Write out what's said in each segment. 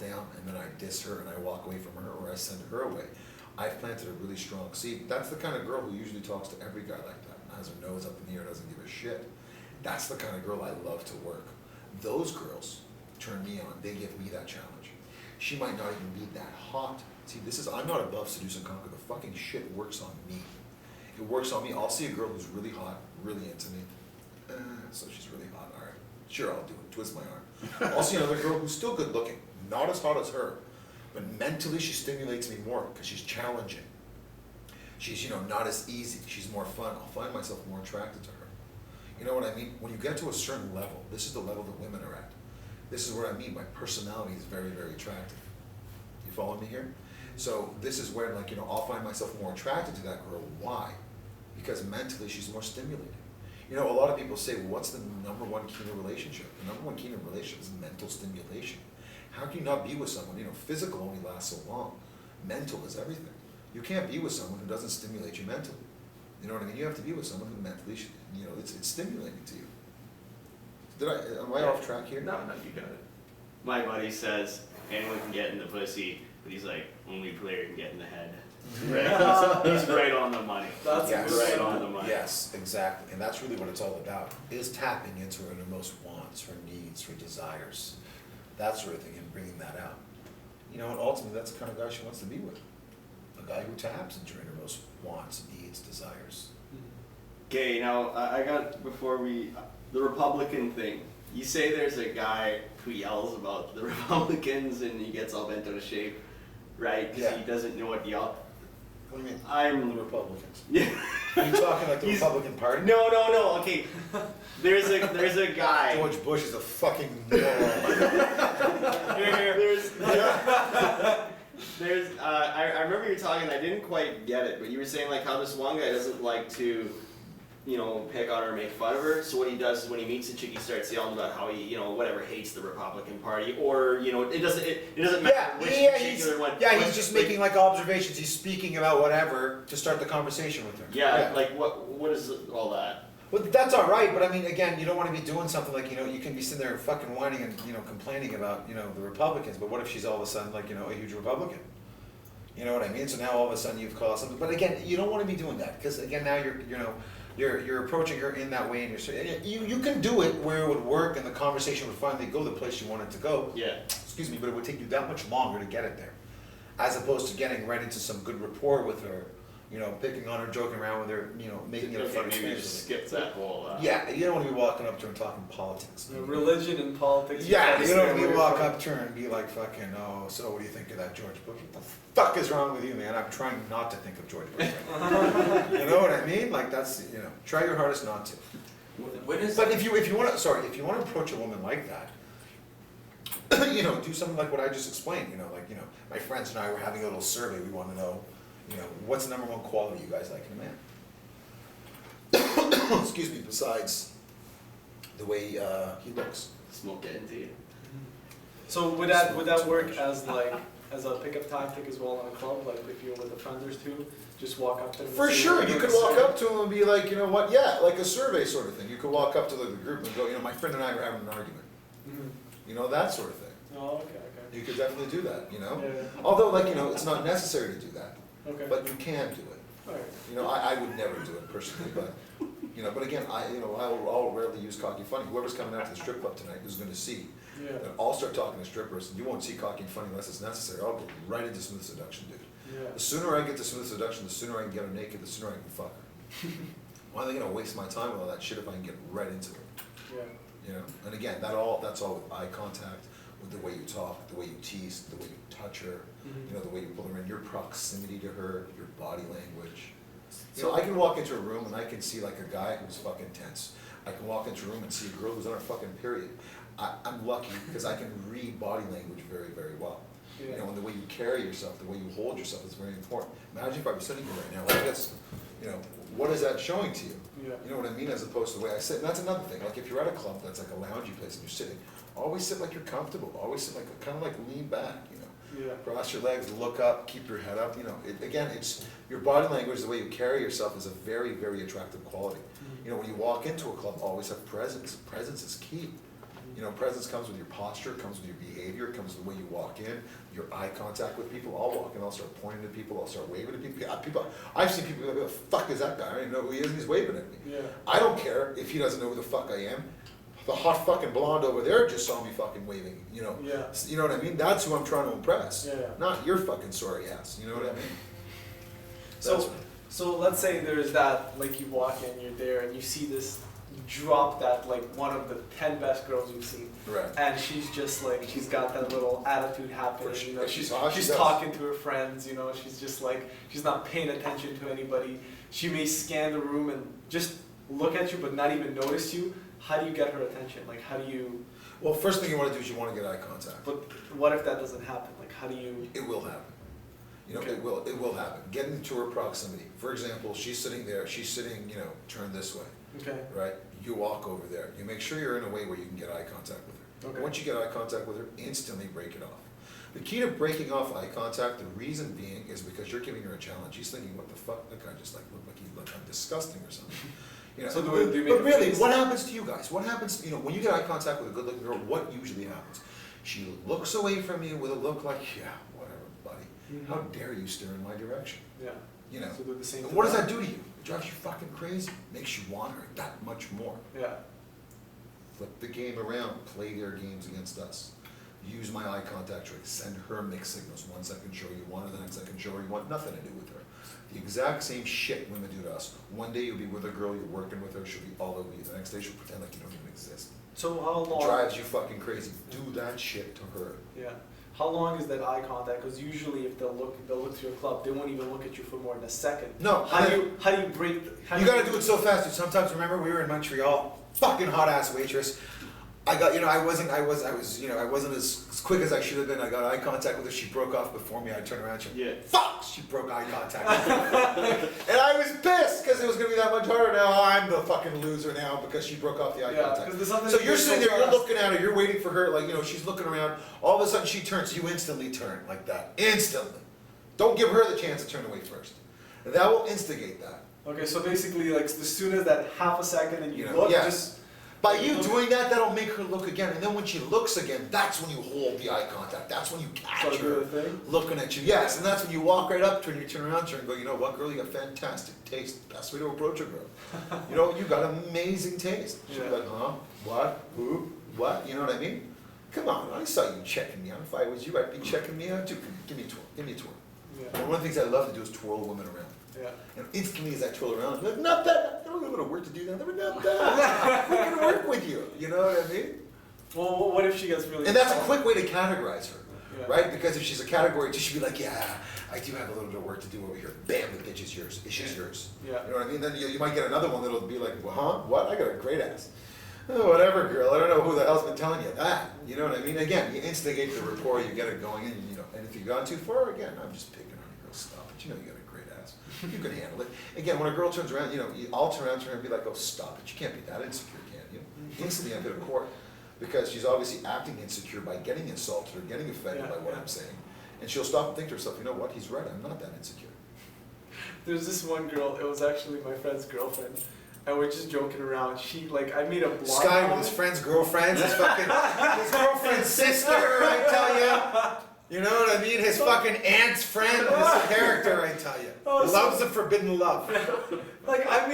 down and then I diss her and I walk away from her or I send her away. I've planted a really strong seed. That's the kind of girl who usually talks to every guy like that, and has her nose up in the air, doesn't give a shit. That's the kind of girl I love to work. Those girls turn me on, they give me that challenge. She might not even be that hot. See, I'm not above Seduce and Conquer. The fucking shit works on me. It works on me. I'll see a girl who's really hot, really into me. So she's really hot, all right. Sure, I'll do it, twist my arm. I'll see another girl who's still good looking, not as hot as her, but mentally she stimulates me more because she's challenging. She's, not as easy, she's more fun. I'll find myself more attracted to her. You know what I mean? When you get to a certain level, this is the level that women are at. This is where I mean my personality is very, very attractive. You follow me here? So this is where, I'll find myself more attracted to that girl. Why? Because mentally she's more stimulating. A lot of people say, well, what's the number one key in a relationship? The number one key in a relationship is mental stimulation. How can you not be with someone? Physical only lasts so long. Mental is everything. You can't be with someone who doesn't stimulate you mentally. You know what I mean? You have to be with someone who mentally, it's stimulating to you. Am I off track here? No, you got it. My buddy says anyone can get in the pussy, but he's like, only player can get in the head. Right? He's right on the money. That's right on the money. Yes, exactly. And that's really what it's all about, is tapping into her innermost wants, her needs, her desires, that sort of thing, and bringing that out. And ultimately that's the kind of guy she wants to be with. A guy who taps into her innermost wants, needs, desires. Okay, now I got, the Republican thing. You say there's a guy who yells about the Republicans and he gets all bent out of shape, right? Because he doesn't know what yell. What do you mean? I'm the Republicans. Yeah. Are you talking like the Republican Party? No. Okay, there's a guy. George Bush is a fucking moron. I remember you talking. I didn't quite get it, but you were saying like how this one guy doesn't like to, pick on her or make fun of her. So what he does is when he meets a chick, he starts yelling about how he, whatever, hates the Republican Party, or it doesn't matter which particular one. Yeah, he's just making observations. He's speaking about whatever to start the conversation with her. Yeah, like what is all that? Well, that's all right, but I mean, again, you don't want to be doing something like, you can be sitting there fucking whining and, complaining about, the Republicans, but what if she's all of a sudden like, a huge Republican? You know what I mean? So now all of a sudden you've caused something, but again, you don't want to be doing that, because again, now you're approaching her in that way, and you can do it where it would work and the conversation would finally go the place you want it to go. Yeah. Excuse me, but it would take you that much longer to get it there, as opposed to getting right into some good rapport with her, picking on her, joking around with her, making it a fun experience. Skip that whole. Yeah, you don't want to be walking up to her and talking politics. Religion and politics. Yeah, you don't want to walk up to her and be like, fucking, oh, so what do you think of that George Bush? What the fuck is wrong with you, man? I'm trying not to think of George Bush right now. You know what I mean? Like, that's, try your hardest not to. But if you want to approach a woman like that, do something like what I just explained. My friends and I were having a little survey. We want to know, what's the number one quality you guys like in a man? Excuse me, besides the way he looks. Smoke it into you. So would that work as a pickup tactic as well in a club? Like if you're with the friends or two, just walk up to them. For sure, you could walk up to them and be like, you know what? Yeah, like a survey sort of thing. You could walk up to the group and go, my friend and I were having an argument. Mm-hmm. That sort of thing. Oh, okay. You could definitely do that. Yeah. Although, it's not necessary to do that. Okay. But you can do it. All right. I would never do it personally, but but again, I'll rarely use cocky funny. Whoever's coming out to the strip club tonight who's going to see, I'll start talking to strippers, and you won't see cocky funny unless it's necessary. I'll go right into smooth seduction, dude. Yeah. The sooner I get to smooth seduction, the sooner I can get her naked, the sooner I can fuck her. Why are they going to waste my time with all that shit if I can get right into it? Yeah. And again, that's all with eye contact, with the way you talk, the way you tease, the way you touch her, the way you pull her in, your proximity to her, your body language. So I can walk into a room and I can see like a guy who's fucking tense. I can walk into a room and see a girl who's on her fucking period. I'm lucky because I can read body language very, very well. Yeah. And the way you carry yourself, the way you hold yourself is very important. Imagine if I was sitting here right now like this, what is that showing to you? Yeah. You know what I mean? As opposed to the way I sit. And that's another thing. Like if you're at a club that's like a loungy place and you're sitting, always sit like you're comfortable. Always sit like, kind of like lean back, Yeah. Cross your legs, look up, keep your head up. It's your body language, the way you carry yourself is a very, very attractive quality. When you walk into a club, always have presence. Presence is key. You know, presence comes with your posture, comes with your behavior, comes with the way you walk in, your eye contact with people. I'll walk in, I'll start pointing to people, I'll start waving to people. I've seen people go, "Who the fuck is that guy? I don't even know who he is, and he's waving at me." Yeah. I don't care if he doesn't know who the fuck I am. The hot fucking blonde over there just saw me fucking waving, you know. Yeah. You know what I mean? That's who I'm trying to impress. Yeah. Not your fucking sorry ass, you know what I mean? So let's say there's that, like you walk in, you're there, and you see this drop that like one of the 10 best girls you've seen. Right. And she's just like, she's got that little attitude happening, you know, she's She does. talking to her friends, you know, she's just like, she's not paying attention to anybody. She may scan the room and just look at you but not even notice you. How do you get her attention? Like, how do you... Well, first thing you want to do is you want to get eye contact. But what if that doesn't happen? Like, how do you... It will happen. You know, Okay. it will happen. Get into her proximity. For example, she's sitting there, she's sitting, you know, turned this way, Okay. right? You walk over there. You make sure you're in a way where you can get eye contact with her. Okay. Once you get eye contact with her, instantly break it off. The key to breaking off eye contact, the reason being, is because you're giving her a challenge. She's thinking, what the fuck? That guy just like looked like he looked like disgusting or something. You know, So do you make but a really, face? what happens to you guys? What happens, you know, when you get eye contact with a good looking girl, what usually happens? She looks away from you with a look like, yeah, whatever, buddy. Mhm. How dare you stare in my direction? Yeah. You know, So do the same and to what does them? that do to you? It drives you fucking crazy, makes you want her that much more. Yeah. Flip the game around, play their games against us. Use my eye contact trick, send her mixed signals. 1 second show you want her, the next second show her you want nothing to do with her. The exact same shit women do to us. One day you'll be with a girl, you're working with her, she'll be all over you. The next day she'll pretend like you don't even exist. So how It long... drives you fucking crazy. Do that shit to her. Yeah. How long is that eye contact? Because usually if they'll look to your club, they won't even look at you for more than a second. No, How do you break? you gotta do it so fast. Dude. Sometimes, remember, we were in Montreal, fucking hot ass waitress. I got, you know, I wasn't as quick as I should have been. I got eye contact with her. She broke off before me. I turned around. Fuck! She broke eye contact with me. And I was pissed because it was gonna be that much harder. Now I'm the fucking loser now because she broke off the eye contact. So you're sitting there, you're looking at her, you're waiting for her, like, you know, she's looking around. All of a sudden she turns. You instantly turn like that. Instantly. Don't give her the chance to turn away first. That will instigate that. Okay, so basically, like as soon as that half a second and you You know, look, yeah. just By you doing that, that'll make her look again. And then when she looks again, that's when you hold the eye contact. That's when you catch start doing her the thing. looking at you. Yes, and that's when you walk right up to her and you turn around to her and go, you know what, girl, you got fantastic taste. Best way to approach a girl. You know, you got amazing taste. She'll be Yeah. like, huh? What? Who? What? You know what I mean? Come on, I saw you checking me out. If I was you, I'd be checking me out too. Give me a twirl. Give me a twirl. Yeah. And one of the things I love to do is twirl women around. Yeah. And instantly as I twirl around, I'm like, not bad. I don't have a lot of work to do now. They're not bad. We can work with you. You know what I mean? Well, what if she gets really? And that's a excited? quick way to categorize her, Yeah. right? Because if she's a category, she'd be like, yeah, I do have a little bit of work to do over here. Bam, the bitch is yours. It's just yours. Yeah. You know what I mean? Then you might get another one that'll be like, well, huh? What? I got a great ass. Oh, whatever, girl. I don't know who the hell's been telling you that. You know what I mean? Again, you instigate the rapport, you get it going, and you know. And if you've gone too far, again, I'm just picking on you, girl. Stop it. You know you got a great ass. You can handle it. Again, when a girl turns around, you know, I'll turn around to her and be like, oh, stop it. You can't be that insecure, can you? Instantly, I'm going to court because she's obviously acting insecure by getting insulted or getting offended by what I'm saying, and she'll stop and think to herself, you know what? He's right. I'm not that insecure. There's this one girl. It was actually my friend's girlfriend, and we're just joking around. She like I made a blog. Sky with his friend's girlfriends, his fucking his girlfriend's sister. I tell you. You know what I mean? His fucking aunt's friend is a character, I tell you. Oh, so- Loves the forbidden love. Like I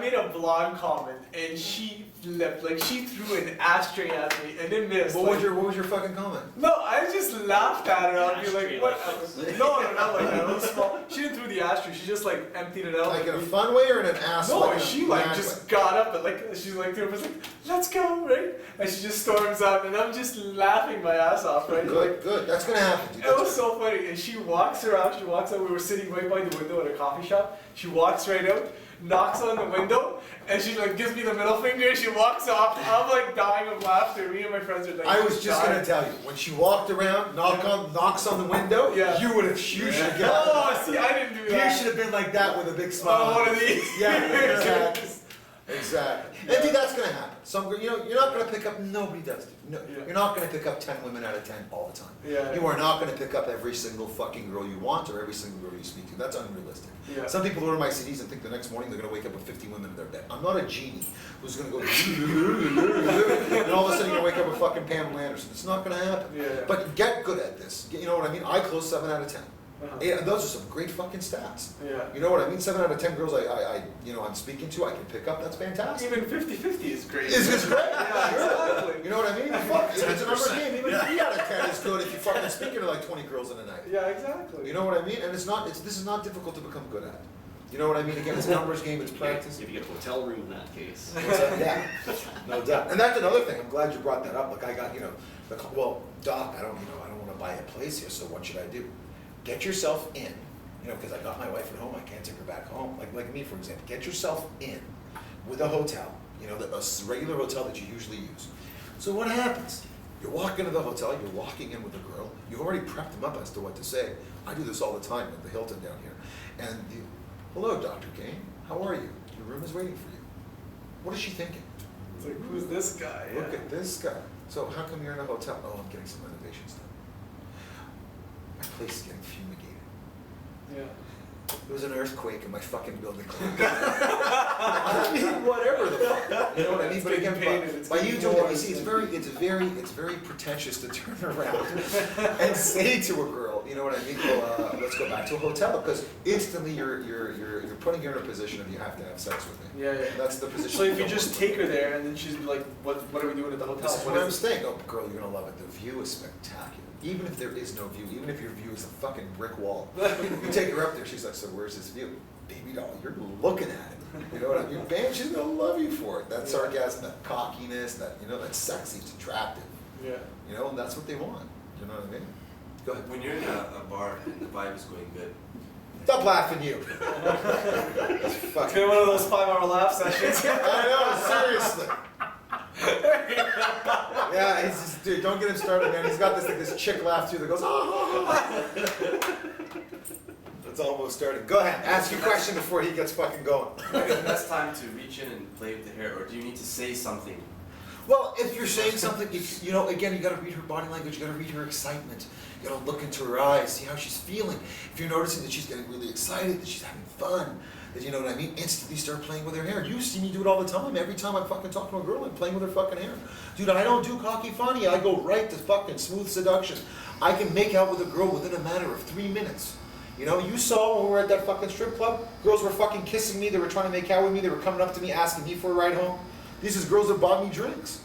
made a blonde comment, and she flipped. Like she threw an ashtray at me, and it missed. What like, was your fucking comment? No, I just laughed at her. I'll be Ashtray, like, what? like- No, not like that. It was small. She didn't throw the ashtray. She just like emptied it out. Like in a fun way or in an ass? No, like she a like mad just way? got up and like she's like was like, let's go, right? And she just storms out, and I'm just laughing my ass off, right? Good, good. That's gonna happen, dude. It was so funny, and she walks around. She walks out. We were sitting right by the window at a coffee shop. She walks right out, knocks on the window, and she like gives me the middle finger. And she walks off. I'm like dying of laughter. Me and my friends are like. I was just dying. gonna tell you, when she walked around, knocks on the window, Yeah. you should have Oh, see, I didn't do You that. should have been like that with a big smile. Oh, one of these. Yeah, exactly. Exactly. And dude, that's gonna happen. Some, you're not gonna pick up, nobody does. No, Yeah. You're not gonna pick up 10 women out of 10 all the time. Yeah. You are not gonna pick up every single fucking girl you want or every single girl you speak to. That's unrealistic. Yeah. Some people order my CDs and think the next morning they're gonna wake up with 50 women in their bed. I'm not a genie who's gonna go and all of a sudden you're gonna wake up with fucking Pamela Anderson. It's not gonna happen. Yeah. But get good at this. You know what I mean? I close 7 out of 10. Uh-huh. Yeah, those are some great fucking stats. Yeah. You know what I mean? 7 out of 10 girls I'm speaking to, I can pick up. That's fantastic. Even 50-50 is great. It's great. Yeah, exactly. You know what I mean? Fuck, if it's a numbers 10%. game, even 3 out of 10 is good if you're fucking speaking to like 20 girls in a night. Yeah, exactly. You know what I mean? And this is not difficult to become good at. You know what I mean? Again, it's a numbers game, it's practice. If you get a hotel room in that case. Yeah, no doubt. And that's another thing. I'm glad you brought that up. Like I got, Doc, I don't want to buy a place here. So what should I do? Get yourself in. Because I got my wife at home, I can't take her back home. Like me, for example. Get yourself in with a hotel. A regular hotel that you usually use. So what happens? You walk into the hotel. You're walking in with a girl. You've already prepped them up as to what to say. I do this all the time at the Hilton down here. And hello, Dr. Kane. How are you? Your room is waiting for you. What is she thinking? It's like, who's this guy? Look Yeah. at this guy. So how come you're in a hotel? Oh, I'm getting some renovations done. My place is getting fumigated. Yeah. There was an earthquake and my fucking building collapsed. I mean, whatever the fuck. You know what I mean? It's But again, getting painted, it's by you getting doing more it, you see, it's very pretentious to turn around and say to a girl, you know what I mean? Well, let's go back to a hotel, because instantly you're putting her in a position of you have to have sex with me. Yeah, yeah. That's the position. So if you don't just want. take her there and then she's like, what are we doing at the hotel? This is What what I'm is it? saying. Oh, girl, you're gonna love it. The view is spectacular. Even if there is no view, even if your view is a fucking brick wall, you take her up there. She's like, so where's this view? Baby doll, you're looking at it. You know what I mean? Bam, she's gonna love you for it. That sarcasm, that cockiness, that's sexy, it's attractive. Yeah. And that's what they want. You know what I mean? Go ahead. When you're in a bar and the vibe is going good, Stop laughing, you. It's Fucking. been one of those 5-hour laugh sessions. I know, seriously. Yeah, he's just, dude, don't get him started, man. He's got this chick laugh too that goes, oh. It's almost started. Go ahead, ask your question before he gets fucking going. when is the best time to reach in and play with the hair, or do you need to say something? Well, if you're saying something, again, you gotta read her body language, you gotta read her excitement. You gotta look into her eyes, see how she's feeling. If you're noticing that she's getting really excited, that she's having fun, that you know what I mean, instantly start playing with her hair. You see me do it all the time. Every time I fucking talk to a girl, I'm playing with her fucking hair. Dude, I don't do cocky funny, I go right to fucking smooth seduction. I can make out with a girl within a matter of 3 minutes. You saw when we were at that fucking strip club, girls were fucking kissing me, they were trying to make out with me, they were coming up to me, asking me for a ride home. These is girls that bought me drinks.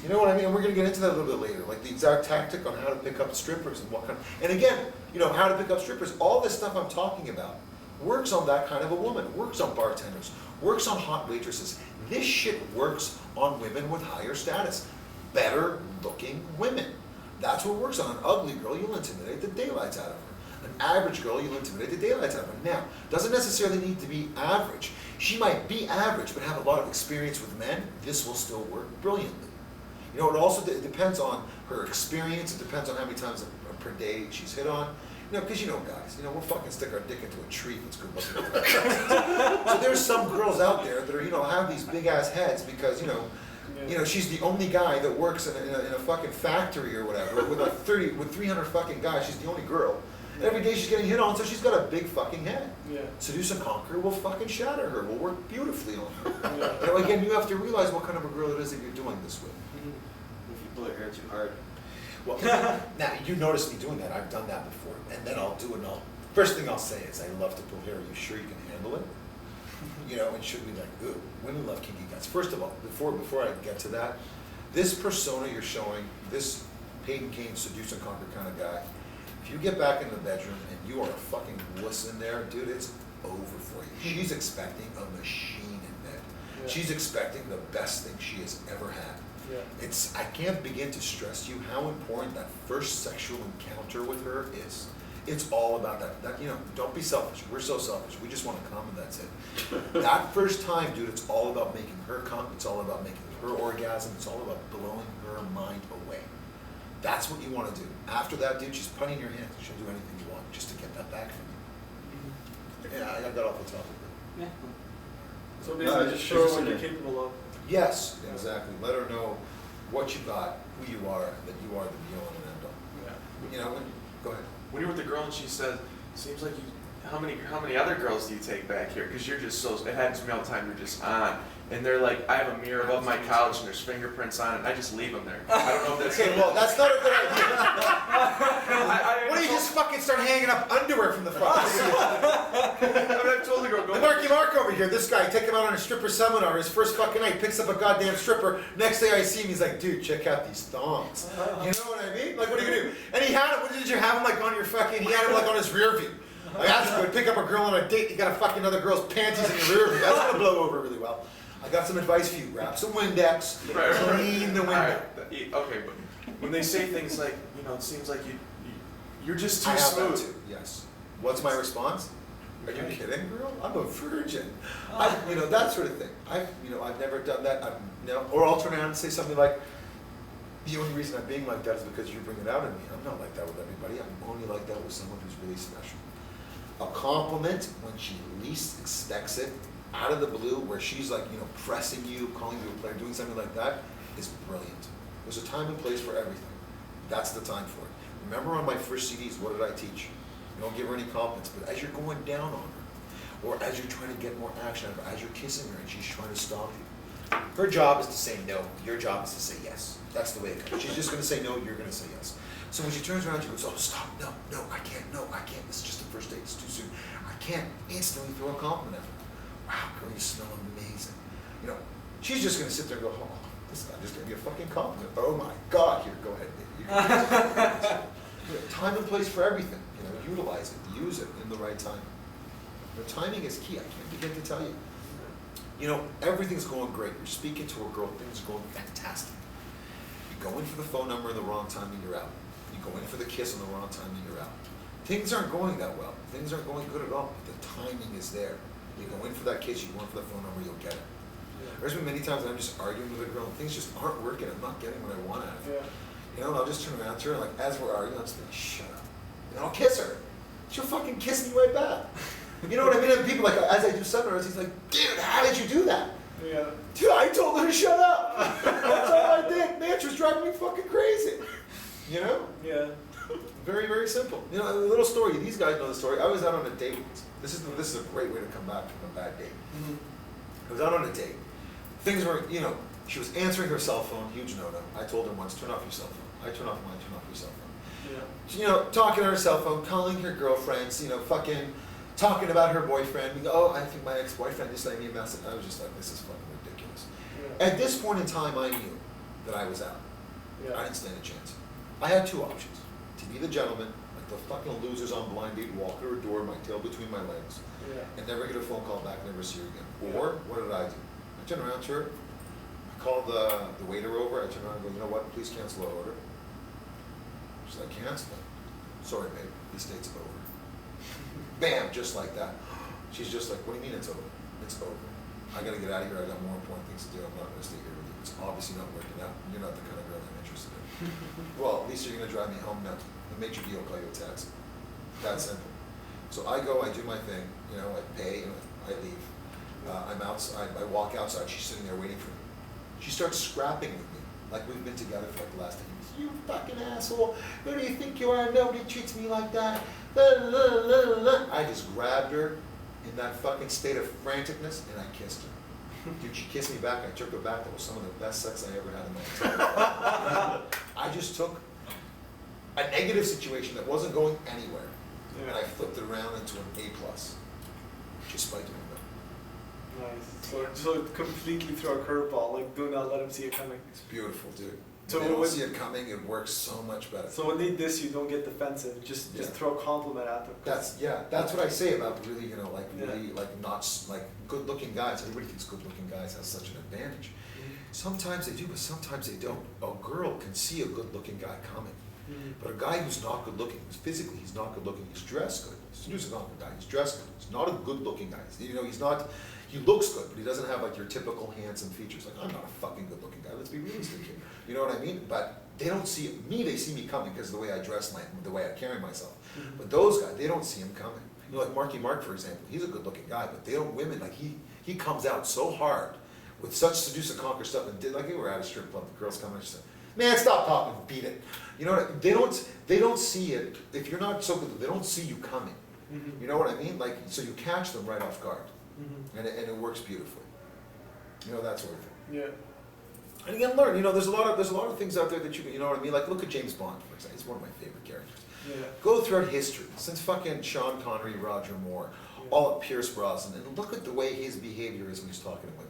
You know what I mean? And we're gonna get into that a little bit later, like the exact tactic on how to pick up strippers and what kind of, and again, how to pick up strippers, all this stuff I'm talking about works on that kind of a woman, works on bartenders, works on hot waitresses. This shit works on women with higher status, better looking women. That's what works on an ugly girl, you'll intimidate the daylights out of her. An average girl, you'll intimidate the daylights out of her. Now, doesn't necessarily need to be average. She might be average, but have a lot of experience with men. This will still work brilliantly. It also depends on her experience. It depends on how many times per day she's hit on. Because guys, we'll fucking stick our dick into a tree if it's good looking. So there's some girls out there that are, have these big ass heads because, she's the only guy that works in a fucking factory or whatever with 300 fucking guys. She's the only girl. And every day she's getting hit on, so she's got a big fucking head. Yeah. Seduce and Conquer will fucking shatter her. Will work beautifully on her. Yeah. Again, you have to realize what kind of a girl it is that you're doing this with. If you pull her hair too hard. Well, now you notice me doing that. I've done that before, and then I'll do it. First thing I'll say is, I love to pull hair. Are you sure you can handle it? And should we ooh, women love kinky guys. First of all, before I get to that, this persona you're showing, this Payton Kane, Seduce and Conquer kind of guy, if you get back in the bedroom and you are a fucking wuss in there, dude, it's over for you. She's expecting a machine in bed. Yeah. She's expecting the best thing she has ever had. Yeah. I can't begin to stress to you how important that first sexual encounter with her is. It's all about that. Don't be selfish. We're so selfish. We just want to come and that's it. That first time, dude, it's all about making her come. It's all about making her orgasm. It's all about blowing her mind away. That's what you want to do. After that, dude, she's putting your hands. She'll do anything you want just to get that back from you. Yeah, I got off the topic. Yeah. So basically, just show her what you're capable of. Yes, exactly. Let her know what you got, who you are, and that you are the be all and end all. Yeah. You know, go ahead. When you're with the girl and she says, seems like you, how many other girls do you take back here? Because you're just so, it happens to me all the time, you're just on. And they're like, I have a mirror above my couch and there's fingerprints on it, and I just leave them there. I don't know if that's... Okay, well, that's not a good idea. I Why don't you just fucking start hanging up underwear from the fucking ceiling? I've told the girl, go... Marky Mark over here, this guy, take him out on a stripper seminar, his first fucking night, picks up a goddamn stripper, next day I see him, he's like, dude, check out these thongs. You know what I mean? Like, what are you gonna do? And he had him, what did you have him like on your fucking, he had him like on his rear view. Like, that's good, pick up a girl on a date, you got a fucking other girl's panties in your rear view, that's gonna blow over really well. I got some advice for you, grab some Windex, Right. clean the window. Alright, okay, but when they say things like, you know, it seems like you're just too I have smooth. that too, yes. What's my response? Are you kidding, girl? I'm a virgin. You know, that sort of thing. I've never done that. Or I'll turn around and say something like, the only reason I'm being like that is because you bring it out in me. I'm not like that with everybody. I'm only like that with someone who's really special. A compliment when she least expects it, out of the blue, where she's like, you know, pressing you, calling you a player, doing something like that, is brilliant. There's a time and place for everything. That's the time for it. Remember on my first CDs, what did I teach? You don't give her any compliments, but as you're going down on her, or as you're trying to get more action out of her, as you're kissing her and she's trying to stop you, her job is to say no, your job is to say yes. That's the way it goes. She's just gonna say no, you're gonna say yes. So when she turns around, she goes, oh, stop, no, I can't, this is just the first date, it's too soon. I can't instantly throw a compliment at her. Wow, girl, you smell amazing. You know, she's just gonna sit there and go, oh, this guy just gave me a fucking compliment. Oh my God, here, go ahead, baby. You know, time and place for everything. You know, utilize it, use it in the right time. The timing is key, I can't begin to tell you. You know, everything's going great. You're speaking to a girl, things are going fantastic. You go in for the phone number in the wrong time and you're out. You go in for the kiss on the wrong time and you're out. Things aren't going that well. Things aren't going good at all, but the timing is there. You go in for that kiss, you go in for the phone number, you'll get it. There's been many times that I'm just arguing with a girl and things just aren't working. I'm not getting what I want out of her. You know, and I'll just turn around to her and like, as we're arguing, I'll just be like, shut up. And I'll kiss her. She'll fucking kiss me right back. You know what I mean? And people like, as I do seminars, he's like, dude, how did you do that? Yeah. Dude, I told her to shut up. That's all I did. Man, she was driving me fucking crazy. You know? Yeah. Very, very simple. You know, a little story. These guys know the story. I was out on a date once. This is a great way to come back from a bad date. Mm-hmm. I was out on a date. Things were, you know, she was answering her cell phone, huge no-no. I told her once, turn off your cell phone. I turn off mine, turn off your cell phone. Yeah. She, you know, talking on her cell phone, calling her girlfriends, you know, fucking talking about her boyfriend. We go, oh, I think my ex-boyfriend just sent me a message. I was just like, this is fucking ridiculous. Yeah. At this point in time, I knew that I was out. Yeah. I didn't stand a chance. I had two options. To be the gentleman, like the fucking losers on blind date, walk to her door, my tail between my legs, and never get a phone call back, never see her again. Or, what did I do? I turned around to her, I called the waiter over, I turned around and go, you know what, please cancel our order. She's like, cancel it? Sorry, babe, this date's over. Bam, just like that. She's just like, what do you mean it's over? It's over. I gotta get out of here, I got more important things to do, I'm not gonna stay here with you. It's obviously not working out, you're not the kind of girl I'm interested in. Well, at least you're gonna drive me home now. The maitre d' will call you a taxi. That simple. So I go, I do my thing, you know, I pay, and I leave. I'm outside, I walk outside, she's sitting there waiting for me. She starts scrapping with me, like we've been together for like the last 10 years. You fucking asshole, who do you think you are? Nobody treats me like that. I just grabbed her in that fucking state of franticness and I kissed her. Dude, she kissed me back, I took her back, that was some of the best sex I ever had in my entire life. I just took a negative situation that wasn't going anywhere, and I flipped it around into an A+, just by doing that. Nice. So completely throw a curveball, like do not let them see it coming. It's beautiful, dude. So When they don't when- see it coming, it works so much better. So when they diss you, don't get defensive. Just throw a compliment at them. That's what I say about really, you know, like Yeah. really, like not, like good-looking guys. Everybody thinks good-looking guys have such an advantage. Sometimes they do, but sometimes they don't. A girl can see a good-looking guy coming. But a guy who's not good looking, physically he's not good looking, he's dressed good. Seduce is not a good guy, he's dressed good. He's not a good looking guy. You know, he looks good, but he doesn't have like your typical handsome features. Like, I'm not a fucking good looking guy, let's be realistic here. You know what I mean? But they don't see me, they see me coming because of the way I dress, the way I carry myself. But those guys, they don't see him coming. You know, like Marky Mark, for example, he's a good looking guy, but they don't, women, like He comes out so hard with such seduce and conquer stuff, and did like we were at a strip club, the girls come in and she said, "Man, stop talking, beat it." You know what? They don't see it if you're not so good. They don't see you coming. You know what I mean? Like, so you catch them right off guard, and it works beautifully. You know, that sort of thing. Yeah. And again, learn. You know, there's a lot of things out there that you know what I mean. Like, look at James Bond, for example. He's one of my favorite characters. Yeah. Go throughout history, since fucking Sean Connery, Roger Moore, all up Pierce Brosnan, and look at the way his behavior is when he's talking to women.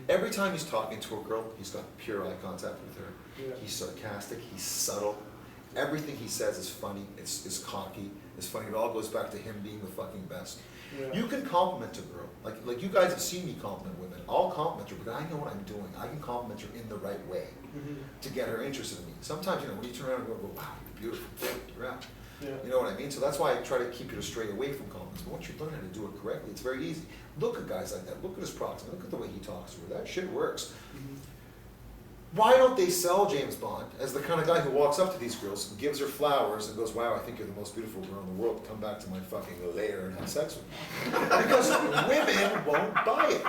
Every time he's talking to a girl, he's got pure eye contact with her. Yeah. He's sarcastic. He's subtle. Everything he says is funny. It's cocky. It's funny. It all goes back to him being the fucking best. Yeah. You can compliment a girl. Like you guys have seen me compliment women. I'll compliment her, but I know what I'm doing. I can compliment her in the right way to get her interested in me. Sometimes, you know, when you turn around and go, wow, you're beautiful. You're out. Yeah. You know what I mean? So that's why I try to keep you to stray away from compliments. But once you learn how to do it correctly, it's very easy. Look at guys like that. Look at his proximity. Look at the way he talks to her. That shit works. Why don't they sell James Bond as the kind of guy who walks up to these girls and gives her flowers and goes, "Wow, I think you're the most beautiful girl in the world. Come back to my fucking lair and have sex with me." Because women won't buy it.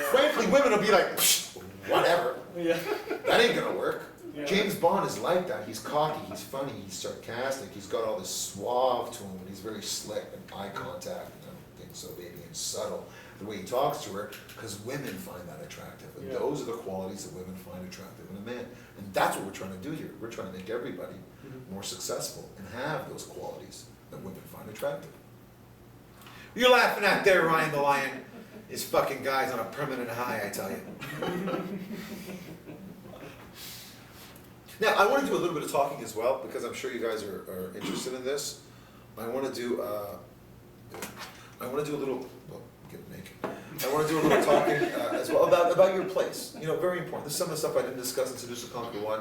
Frankly, women will be like, "Psh, whatever. Yeah. That ain't gonna work." Yeah. James Bond is like that. He's cocky, he's funny, he's sarcastic, he's got all this suave to him, and he's very slick and eye contact and everything, so baby, and subtle. The way he talks to her, because women find that attractive. And Yeah. those are the qualities that women find attractive in a man. And that's what we're trying to do here. We're trying to make everybody more successful and have those qualities that women find attractive. You're laughing at there, Ryan the Lion. This fucking guy's on a permanent high, I tell you. Now, I want to do a little bit of talking as well, because I'm sure you guys are interested in this. I want to do a little, well, get naked. I want to do a little talking as well about your place. You know, very important. This is some of the stuff I didn't discuss in Seduce to Conquer 1.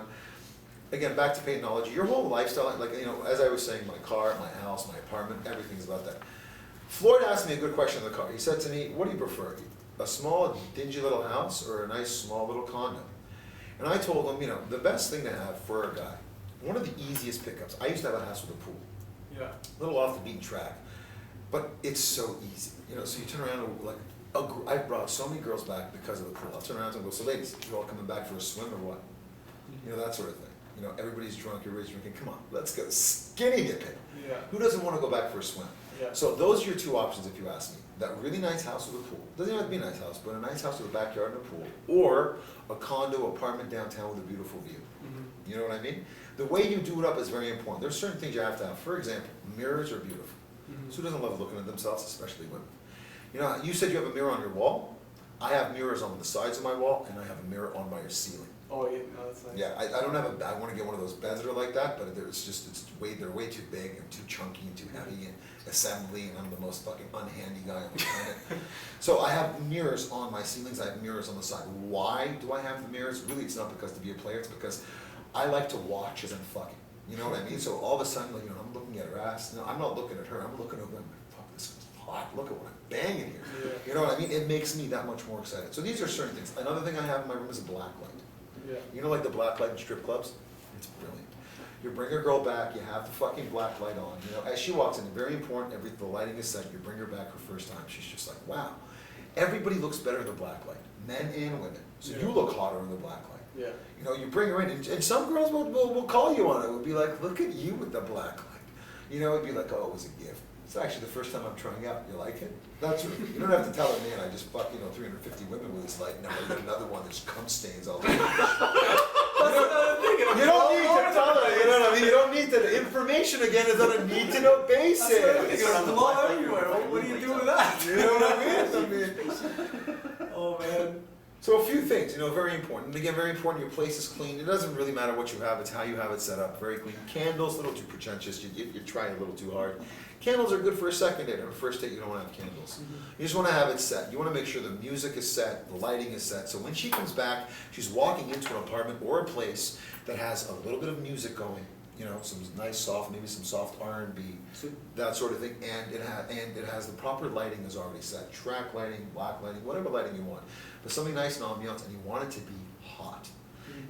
Again, back to Paytonology. Your whole lifestyle, like, you know, as I was saying, my car, my house, my apartment, everything's about that. Floyd asked me a good question in the car. He said to me, "What do you prefer? A small, dingy little house or a nice, small little condo?" And I told him, you know, the best thing to have for a guy, one of the easiest pickups. I used to have a house with a pool. Yeah. A little off the beaten track, but it's so easy. You know, so you turn around and like, I brought so many girls back because of the pool. I'll turn around and go, "So ladies, you all coming back for a swim or what?" You know, that sort of thing. You know, everybody's drunk, everybody's drinking. Come on, let's go skinny dipping. Yeah. Who doesn't want to go back for a swim? Yeah. So those are your two options if you ask me. That really nice house with a pool. Doesn't even have to be a nice house, but a nice house with a backyard and a pool. Or a condo apartment downtown with a beautiful view. You know what I mean? The way you do it up is very important. There's certain things you have to have. For example, mirrors are beautiful. So who doesn't love looking at themselves, especially women? You know, you said you have a mirror on your wall. I have mirrors on the sides of my wall, and I have a mirror on my ceiling. Oh yeah, no, that's nice. Yeah, I don't have I want to get one of those beds that are like that, but they're way too big and too chunky and too heavy and assembly, and I'm the most fucking unhandy guy on the planet. So I have mirrors on my ceilings, I have mirrors on the side. Why do I have the mirrors? Really, it's not because to be a player, it's because I like to watch as I'm fucking. You know what I mean? So all of a sudden, like, you know, I'm looking at her ass. No, I'm not looking at her, I'm looking at her going, "Fuck, this is hot, look at what I'm banging here." Yeah. You know what I mean? It makes me that much more excited. So these are certain things. Another thing I have in my room is a black light. Yeah. You know, like the black light in strip clubs? It's brilliant. You bring a girl back, you have the fucking black light on. You know, as she walks in, very important, the lighting is set, you bring her back her first time, she's just like, wow. Everybody looks better in the black light, men and women. So you look hotter in the black light. Yeah. You know, you bring her in, and some girls will call you on it. Will be like, "Look at you with the black light." You know, it'd be like, "Oh, it was a gift." It's actually the first time I'm trying out. You like it? That's what, you don't have to tell a man, "I just fucked, 350 women with this light. Now I got another one, there's cum stains all over." You don't need to tell her, you know what I mean? You don't need to, the information again is on a need to know basis. It's gonna blow everywhere. What do you do with that? You know what I mean? Oh man. So a few things, very important. And again, very important, your place is clean. It doesn't really matter what you have, it's how you have it set up. Very clean. Candles, a little too pretentious. You're trying a little too hard. Candles are good for a second date. Or a first date, you don't want to have candles. You just want to have it set. You want to make sure the music is set, the lighting is set. So when she comes back, she's walking into an apartment or a place that has a little bit of music going. Some nice soft, maybe some soft R&B, that sort of thing, and it has the proper lighting is already set, track lighting, black lighting, whatever lighting you want, but something nice and ambiance, and you want it to be hot.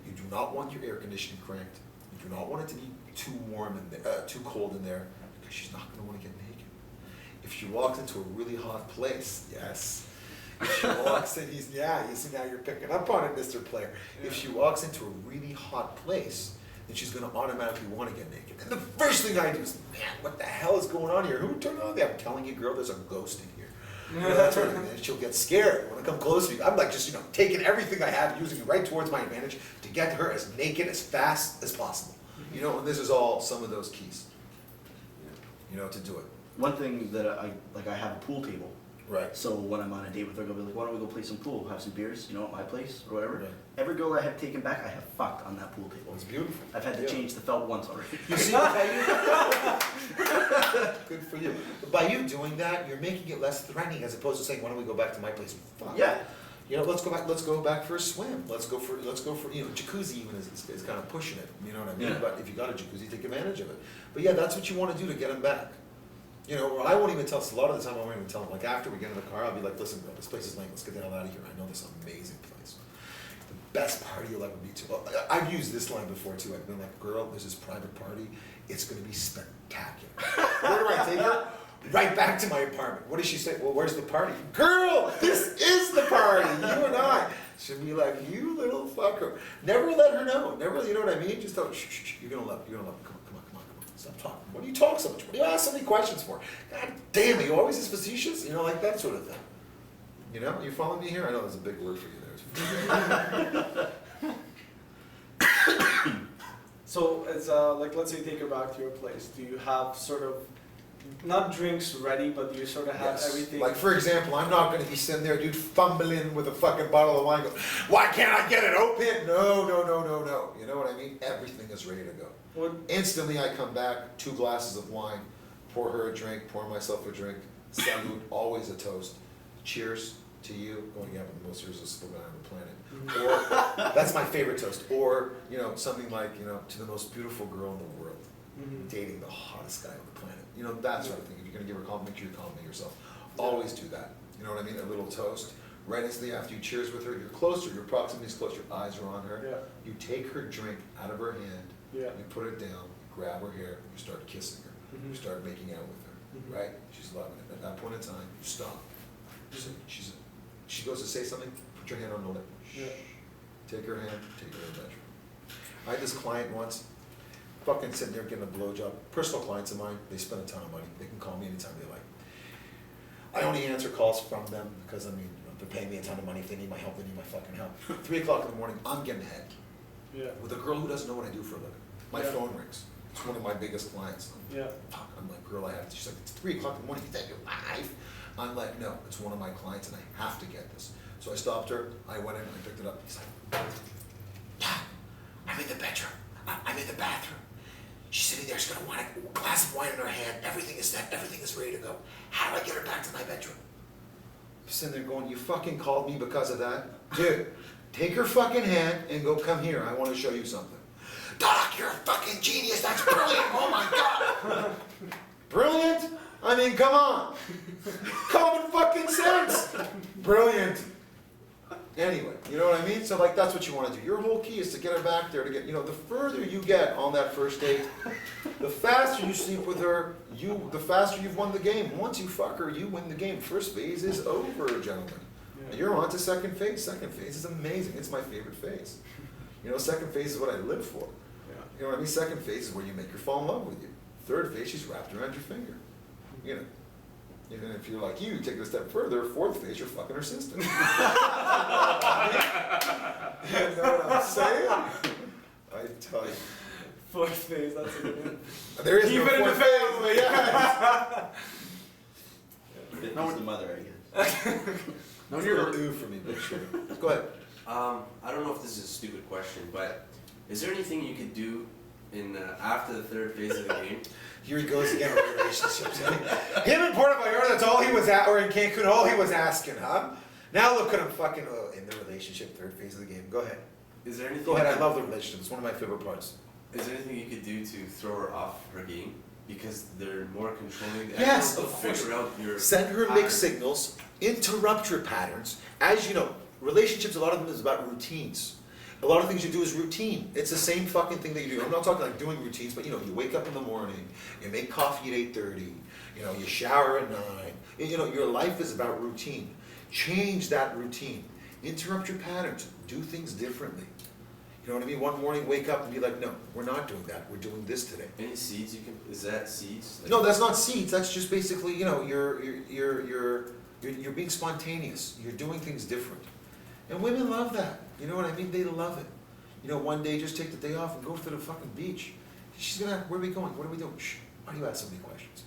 You do not want your air conditioning cranked. You do not want it to be too warm and too cold in there, because she's not going to want to get naked. If she walks into a really hot place, yes, If she walks in, you see now you're picking up on it, Mr. Player. If she walks into a really hot place, then she's gonna automatically want to get naked. And the first thing I do is, man, what the hell is going on here? Who turned on me? I'm telling you, girl, there's a ghost in here. You know, that's what I mean. And she'll get scared when I come close to you. I'm like just, taking everything I have, using it right towards my advantage to get her as naked as fast as possible. And this is all some of those keys. To do it. One thing that I have a pool table. Right. So when I'm on a date with her, I'll be like, why don't we go play some pool, have some beers, at my place or whatever. Right. Every girl I have taken back, I have fucked on that pool table. It's beautiful. I've had to change the felt once already. You see, good for you. But by you doing that, you're making it less threatening as opposed to saying, why don't we go back to my place and fuck? Yeah. Let's go back for a swim. Let's go for jacuzzi even is kind of pushing it. You know what I mean? Yeah. But if you got a jacuzzi, take advantage of it. But yeah, that's what you want to do to get them back. Or I won't even tell, a lot of the time I won't even tell them, like after we get in the car, I'll be like, listen girl, this place is lame, let's get the hell out of here. I know this amazing place. The best party you'll ever be to. Well, I've used this line before too. I've been like, girl, there's this private party, it's gonna be spectacular. Where do I take her? Right back to my apartment. What does she say? Well, where's the party? Girl, this is the party, you and I. She'll be like, you little fucker. Never let her know. Never, you know what I mean? Just tell her, shh, you're gonna love it. Come on. Stop talking. What do you talk so much? What do you ask so many questions for? God damn it, you always is facetious? Like that sort of thing. You following me here? I know there's a big word for you there. So it's let's say you take her back to your place. Do you have sort of not drinks ready, but do you sort of have everything? Like for example, I'm not going to be sitting there, dude, fumbling with a fucking bottle of wine. Go, why can't I get it open? No. You know what I mean? Everything is ready to go. Instantly, I come back, 2 glasses of wine, pour her a drink, pour myself a drink. Salute, always a toast. Cheers to you. Going to have the most irresistible guy on the planet. Or that's my favorite toast. Or something like to the most beautiful girl in the world. Dating the hottest guy on the planet. That sort of thing. If you're gonna give her a compliment, make sure you compliment yourself. Always do that. You know what I mean? A little toast. Right instantly after you cheers with her, you're closer, your proximity is close, your eyes are on her. Yeah. You take her drink out of her hand, Yeah. you put it down, you grab her hair, you start kissing her. You start making out with her. Right? She's loving it. At that point in time, you stop. She goes to say something, put your hand on the lip. Yeah. Take her hand, take her to the bedroom. I had this client once, fucking sitting there getting a blowjob. Personal clients of mine, they spend a ton of money. They can call me anytime they like. I only answer calls from them because they're paying me a ton of money. If they need my help, they need my fucking help. 3 o'clock in the morning, I'm getting ahead. Yeah. With a girl who doesn't know what I do for a living. My phone rings. It's one of my biggest clients. Yeah. Fuck, I'm like, girl, I have to. She's like, it's 3 o'clock in the morning, you think you're live? I'm like, no, it's one of my clients and I have to get this. So I stopped her, I went in and I picked it up. He's like, yeah, I'm in the bedroom. I'm in the bathroom. She's sitting there, she's got a glass of wine in her hand, everything is set, everything is ready to go. How do I get her back to my bedroom? I'm sitting there going, you fucking called me because of that? Dude, take her fucking hand and go, come here, I want to show you something. Doc, you're a fucking genius, that's brilliant, oh my God. Brilliant? Come on. Common fucking sense. Brilliant. Anyway, you know what I mean? So that's what you want to do. Your whole key is to get her back there to get, the further you get on that first date, the faster you sleep with her, the faster you've won the game. Once you fuck her, you win the game. First phase is over, gentlemen. Yeah. You're on to second phase. Second phase is amazing. It's my favorite phase. Second phase is what I live for. Yeah. You know what I mean? Second phase is where you make her fall in love with you. Third phase, she's wrapped around your finger. Even if you're like you take it a step further, fourth phase, you're fucking her sister. You know what I'm saying? I tell you. Fourth phase, that's a good one. There is Keep no it in the fourth phase. family. Fifth is the mother, I guess. No, you're new for me, but sure. Go ahead. I don't know if this is a stupid question, but is there anything you could do after the third phase of the game? Here he goes again with relationships. Him in Puerto Vallarta, that's all he was at, or in Cancun, all he was asking, huh? Now look at him fucking in the relationship, third phase of the game. Go ahead. Is there anything? Go ahead, I love the relationship. It's one of my favorite parts. Is there anything you could do to throw her off her game? Because they're more controlling. Yes, they'll of course. figure out your Send her pattern. mixed signals, interrupt your patterns. As you know, relationships, a lot of them is about routines. A lot of things you do is routine. It's the same fucking thing that you do. I'm not talking like doing routines, but you wake up in the morning, you make coffee at 8:30, you shower at 9. Your life is about routine. Change that routine. Interrupt your patterns. Do things differently. You know what I mean? One morning, wake up and be like, no, we're not doing that. We're doing this today. Any seeds you can? Is that seeds? Like, No, that's not seeds. That's just basically, you know, you're being spontaneous. You're doing things different. And women love that. You know what I mean? They love it. You know, one day just take the day off and go to the fucking beach. She's gonna, where are we going? What are we doing? Shh, why do you ask so many questions?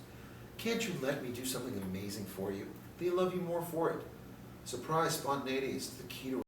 Can't you let me do something amazing for you? They love you more for it. Surprise, spontaneity is the key to